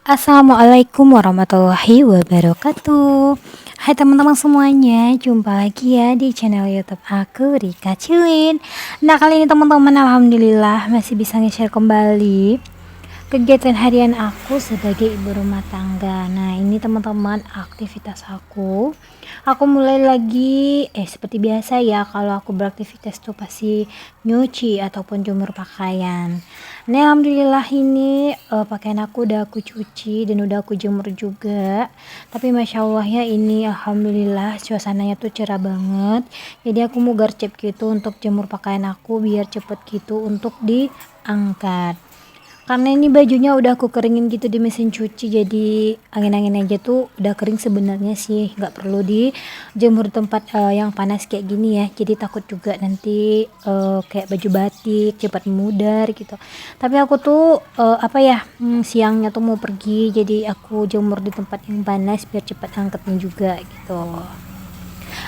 Assalamualaikum warahmatullahi wabarakatuh. Hai teman-teman semuanya, jumpa lagi ya di channel YouTube aku, Rika Cilin. Nah, kali ini teman-teman alhamdulillah masih bisa nge-share kembali kegiatan harian aku sebagai ibu rumah tangga. Nah, ini teman-teman aktivitas aku mulai lagi seperti biasa ya, kalau aku beraktivitas tuh pasti nyuci ataupun jemur pakaian. Nah, alhamdulillah ini pakaian aku udah aku cuci dan udah aku jemur juga. Tapi masya Allah ya, ini alhamdulillah suasananya tuh cerah banget. Jadi aku mau gercep gitu untuk jemur pakaian aku biar cepet gitu untuk diangkat. Karena ini bajunya udah aku keringin gitu di mesin cuci, jadi angin-angin aja tuh udah kering sebenarnya sih, nggak perlu dijemur tempat yang panas kayak gini ya. Jadi takut juga nanti kayak baju batik cepat memudar gitu. Tapi aku tuh siangnya tuh mau pergi, jadi aku jemur di tempat yang panas biar cepat angkatnya juga gitu.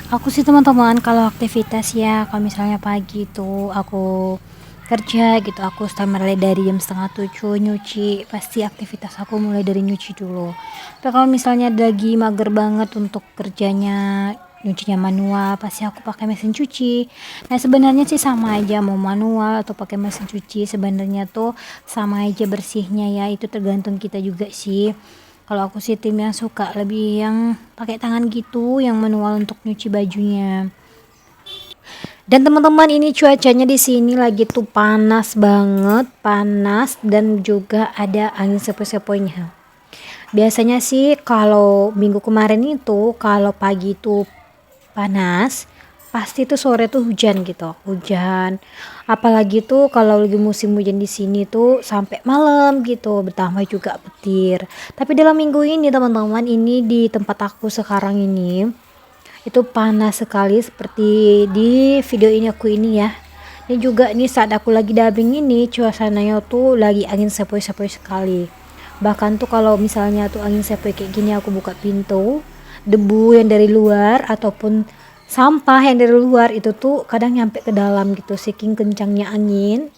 Aku sih teman-teman kalau aktivitas ya, kalau misalnya pagi tuh aku kerja gitu, aku start mulai dari jam setengah 7 nyuci, pasti aktivitas aku mulai dari nyuci dulu. Tapi kalau misalnya lagi mager banget untuk kerjanya nyucinya manual, pasti aku pakai mesin cuci. Nah, sebenarnya sih sama aja mau manual atau pakai mesin cuci, sebenarnya tuh sama aja bersihnya ya, itu tergantung kita juga sih. Kalau aku sih tim yang suka lebih yang pakai tangan gitu, yang manual untuk nyuci bajunya. Dan teman-teman, ini cuacanya di sini lagi tuh panas banget, panas dan juga ada angin sepoi-sepoinya. Biasanya sih kalau minggu kemarin itu kalau pagi itu panas, pasti tuh sore tuh hujan gitu, hujan. Apalagi tuh kalau lagi musim hujan di sini tuh sampai malam gitu, bertambah juga petir. Tapi dalam minggu ini teman-teman, ini di tempat aku sekarang ini itu panas sekali seperti di video ini aku ini ya. Ini juga nih saat aku lagi dubbing ini suasananya tuh lagi angin sepoi-sepoi sekali. Bahkan tuh kalau misalnya tuh angin sepoi kayak gini aku buka pintu, debu yang dari luar ataupun sampah yang dari luar itu tuh kadang nyampe ke dalam gitu saking kencangnya angin.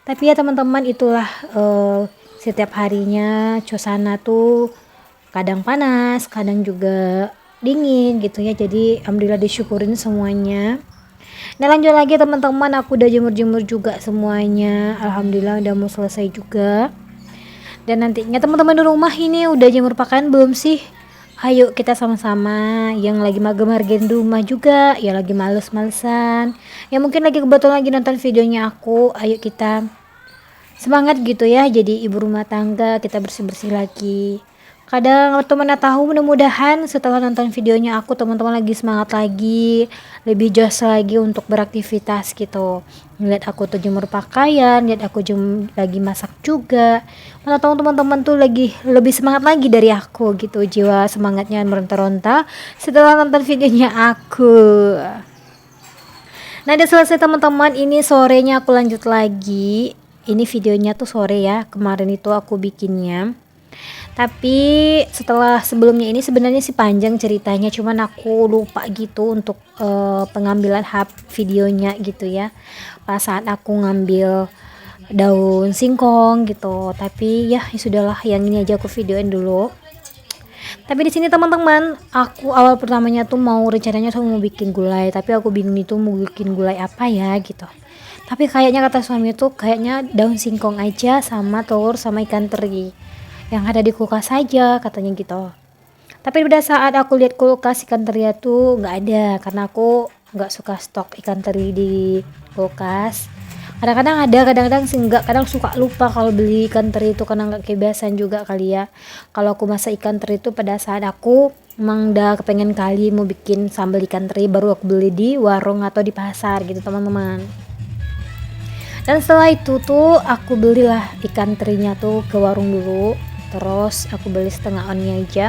Tapi ya teman-teman, itulah setiap harinya suasana tuh kadang panas, kadang juga dingin gitu ya. Jadi alhamdulillah disyukurin semuanya. Nah, lanjut lagi teman-teman, aku udah jemur-jemur juga semuanya, alhamdulillah udah mau selesai juga. Dan nantinya teman-teman di rumah ini udah jemur pakaian belum sih? Ayo kita sama-sama, yang lagi mager-magerin di rumah juga, ya lagi males-malesan, ya mungkin lagi kebetulan lagi nonton videonya aku, ayo kita semangat gitu ya, jadi ibu rumah tangga, kita bersih-bersih lagi. Kadang waktu mana tahu, mudah-mudahan setelah nonton videonya aku teman-teman lagi semangat lagi, lebih joss lagi untuk beraktivitas gitu. Lihat aku tuh jemur pakaian, lihat aku lagi masak juga. Mana tahu teman-teman tuh lagi lebih semangat lagi dari aku gitu, jiwa semangatnya meronta-ronta setelah nonton videonya aku. Nah, udah selesai teman-teman, ini sorenya aku lanjut lagi. Ini videonya tuh sore ya, kemarin itu aku bikinnya. Tapi setelah sebelumnya ini sebenarnya sih panjang ceritanya, cuman aku lupa gitu untuk pengambilan hap videonya gitu ya. Pas saat aku ngambil daun singkong gitu. Tapi ya sudahlah, yang ini aja aku videoin dulu. Tapi di sini teman-teman, aku awal pertamanya tuh rencananya tuh mau bikin gulai, tapi aku bingung itu mau bikin gulai apa ya gitu. Tapi kayaknya kata suami tuh kayaknya daun singkong aja sama telur sama ikan teri yang ada di kulkas saja katanya gitu. Tapi pada saat aku lihat kulkas, ikan teri tuh nggak ada, karena aku nggak suka stok ikan teri di kulkas. Kadang-kadang ada, kadang-kadang sih enggak, kadang suka lupa kalau beli ikan teri itu karena nggak kebiasaan juga kali ya. Kalau aku masak ikan teri itu pada saat aku emang udah kepengen kali mau bikin sambal ikan teri, baru aku beli di warung atau di pasar gitu teman-teman. Dan setelah itu tuh aku belilah ikan terinya tuh ke warung dulu, terus aku beli setengah onnya aja.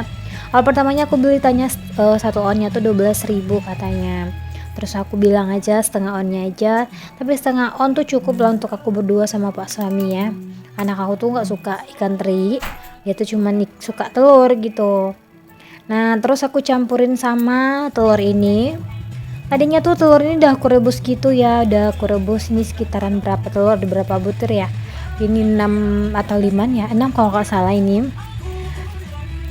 Awal pertamanya aku beli tanya satu onnya tuh 12.000 katanya. Terus aku bilang aja setengah onnya aja, tapi setengah on tuh cukup lah untuk aku berdua sama pak suami ya. Anak aku tuh nggak suka ikan teri, dia tuh cuma suka telur gitu. Nah, terus aku campurin sama telur ini. Tadinya tuh telur ini udah aku rebus gitu ya, udah aku rebus ini sekitaran berapa telur, ada berapa butir ya. Ini 6 atau 5 ya, 6 kalau nggak salah ini.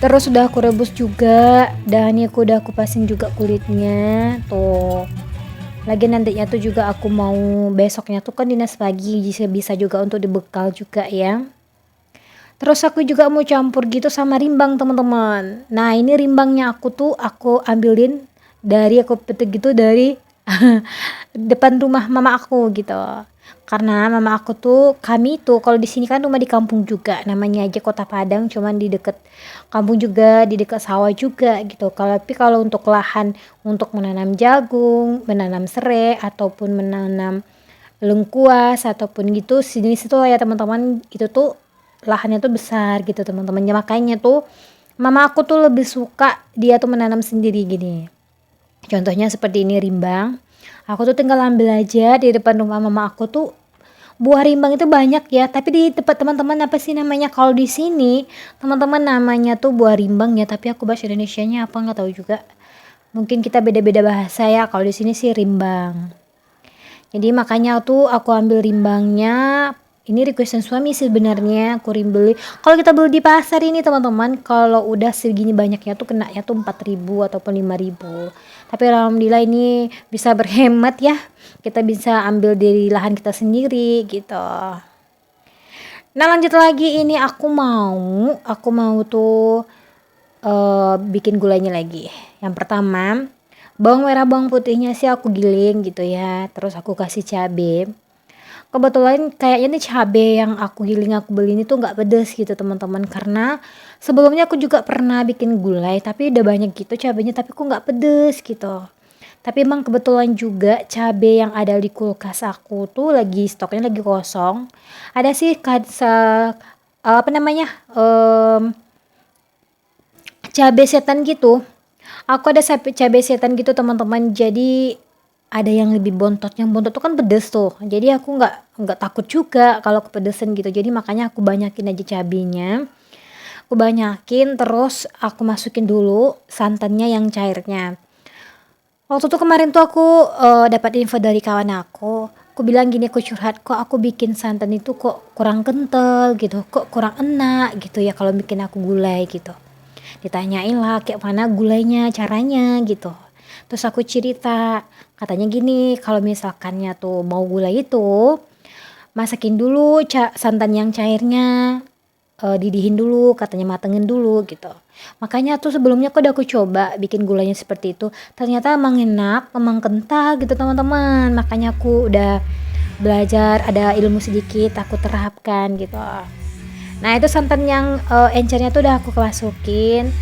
Terus udah aku rebus juga, dan ini udah aku pasin juga kulitnya tuh. Lagi nantinya tuh juga aku mau besoknya tuh kan dinas pagi, bisa juga untuk dibekal juga ya. Terus aku juga mau campur gitu sama rimbang teman-teman. Nah ini rimbangnya aku tuh aku ambilin dari aku petik gitu dari depan rumah mama aku gitu. Karena mama aku tuh kami tuh kalau di sini kan rumah di kampung juga namanya aja Kota Padang, cuman di deket kampung juga, di deket sawah juga gitu. Tapi kalau untuk lahan untuk menanam jagung, menanam serai ataupun menanam lengkuas ataupun gitu sini situ ya teman-teman, itu tuh lahannya tuh besar gitu teman-teman. Ya makanya tuh mama aku tuh lebih suka dia tuh menanam sendiri gini. Contohnya seperti ini rimbang. Aku tuh tinggal ambil aja di depan rumah mama aku tuh. Buah rimbang itu banyak ya, tapi di tempat teman-teman apa sih namanya? Kalau di sini teman-teman namanya tuh buah rimbang ya, tapi aku bahasa Indonesianya apa nggak tahu juga. Mungkin kita beda-beda bahasa ya. Kalau di sini sih rimbang. Jadi makanya tuh aku ambil rimbangnya. Ini requestan suami sih sebenarnya aku beli. Kalau kita beli di pasar ini teman-teman, kalau udah segini banyaknya tuh kena ya tuh 4.000 ataupun 5.000. Tapi alhamdulillah ini bisa berhemat ya. Kita bisa ambil dari lahan kita sendiri gitu. Nah lanjut lagi ini aku mau tuh bikin gulanya lagi. Yang pertama, bawang merah bawang putihnya sih aku giling gitu ya. Terus aku kasih cabe. Kebetulan kayaknya nih cabe yang aku giling aku beli ini tuh nggak pedes gitu teman-teman, karena sebelumnya aku juga pernah bikin gulai tapi udah banyak gitu cabenya tapi kok nggak pedes gitu. Tapi emang kebetulan juga cabe yang ada di kulkas aku tuh lagi stoknya lagi kosong. Ada sih apa namanya cabe setan gitu. Aku ada cabe setan gitu teman-teman. Jadi ada yang lebih bontot. Yang bontot tuh kan pedes tuh. Jadi aku nggak takut juga kalau kepedesan gitu. Jadi makanya aku banyakin aja cabenya. Aku banyakin terus aku masukin dulu santannya yang cairnya. Waktu tuh kemarin tuh aku dapat info dari kawan aku. Aku bilang gini, aku curhat, kok aku bikin santan itu kok kurang kental gitu, kok kurang enak gitu ya kalau bikin aku gulai gitu. Ditanyain lah kayak mana gulainya, caranya gitu. Terus aku cerita, katanya gini, kalau misalkannya tuh mau gulai itu, masakin dulu santan yang cairnya, didihin dulu, katanya matengin dulu gitu. Makanya tuh sebelumnya udah aku coba bikin gulanya seperti itu, ternyata emang enak, emang kental gitu teman-teman. Makanya aku udah belajar, ada ilmu sedikit aku terapkan gitu. Nah itu santan yang encernya tuh udah aku masukin.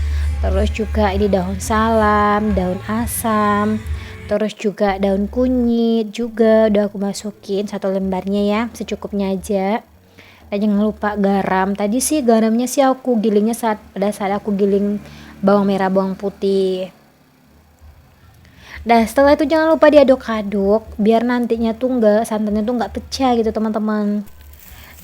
Terus juga ini daun salam, daun asam, terus juga daun kunyit juga udah aku masukin 1 lembarnya ya, secukupnya aja. Dan jangan lupa garam. Tadi sih garamnya sih aku gilingnya pada saat aku giling bawang merah bawang putih. Dan setelah itu jangan lupa diaduk-aduk biar nantinya tuh santannya tuh nggak pecah gitu teman-teman.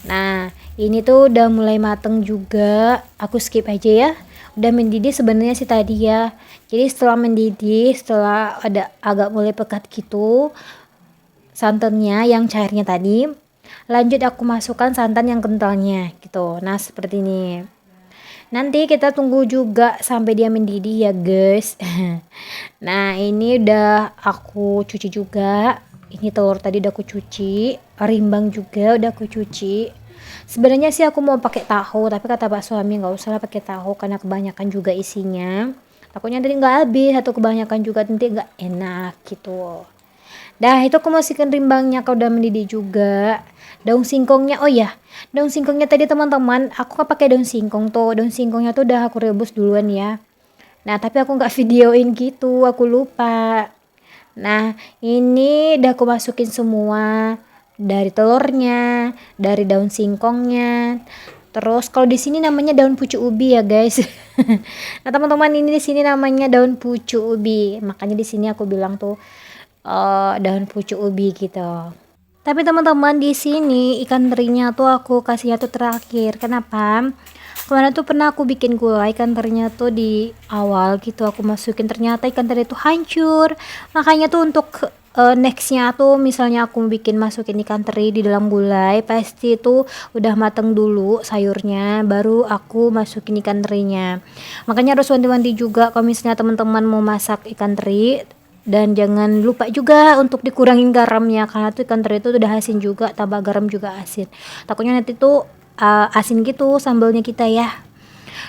Nah ini tuh udah mulai mateng juga, aku skip aja ya. Udah mendidih sebenarnya sih tadi ya. Jadi setelah mendidih, setelah ada agak mulai pekat gitu santannya yang cairnya tadi, lanjut aku masukkan santan yang kentalnya gitu. Nah seperti ini. Nanti kita tunggu juga sampai dia mendidih ya guys. Nah ini udah aku cuci juga. Ini telur tadi udah aku cuci, rimbang juga udah aku cuci. Sebenarnya sih aku mau pakai tahu, tapi kata Pak suami nggak usah lah pakai tahu karena kebanyakan juga isinya. Takutnya nanti nggak habis atau kebanyakan juga nanti nggak enak gitu. Dah itu aku masukin rimbangnya kalau udah mendidih juga. Daun singkongnya, oh ya, daun singkongnya tadi teman-teman, aku kan pakai daun singkong tuh. Daun singkongnya tuh udah aku rebus duluan ya. Nah tapi aku nggak videoin gitu, aku lupa. Nah ini udah aku masukin semua, dari telurnya, dari daun singkongnya. Terus kalau di sini namanya daun pucuk ubi ya guys. Nah teman-teman ini di sini namanya daun pucuk ubi. Makanya di sini aku bilang tuh daun pucuk ubi gitu. Tapi teman-teman di sini ikan terinya tuh aku kasihnya tuh terakhir. Kenapa? Kemarin tuh pernah aku bikin gulai ikan terinya tuh di awal gitu aku masukin, ternyata ikan teri itu hancur. Makanya tuh untuk nextnya tuh misalnya aku masukin ikan teri di dalam gulai, pasti itu udah mateng dulu sayurnya, baru aku masukin ikan terinya. Makanya harus wanti-wanti juga kalau misalnya teman-teman mau masak ikan teri, dan jangan lupa juga untuk dikurangin garamnya, karena tuh ikan teri itu udah asin juga, tambah garam juga asin. Takutnya nanti tuh asin gitu sambalnya kita ya.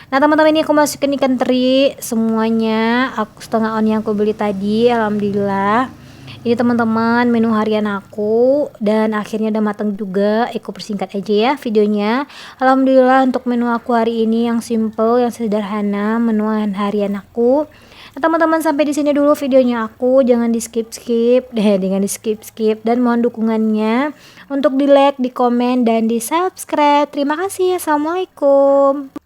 Nah teman-teman, ini aku masukin ikan teri semuanya, aku setengah on yang aku beli tadi. Alhamdulillah ini teman-teman menu harian aku, dan akhirnya udah matang juga. Aku persingkat aja ya videonya. Alhamdulillah untuk menu aku hari ini yang simple, yang sederhana, menu harian aku. Nah teman-teman, sampai di sini dulu videonya aku, jangan di skip dan mohon dukungannya untuk di like, di komen, dan di subscribe. Terima kasih. Assalamualaikum.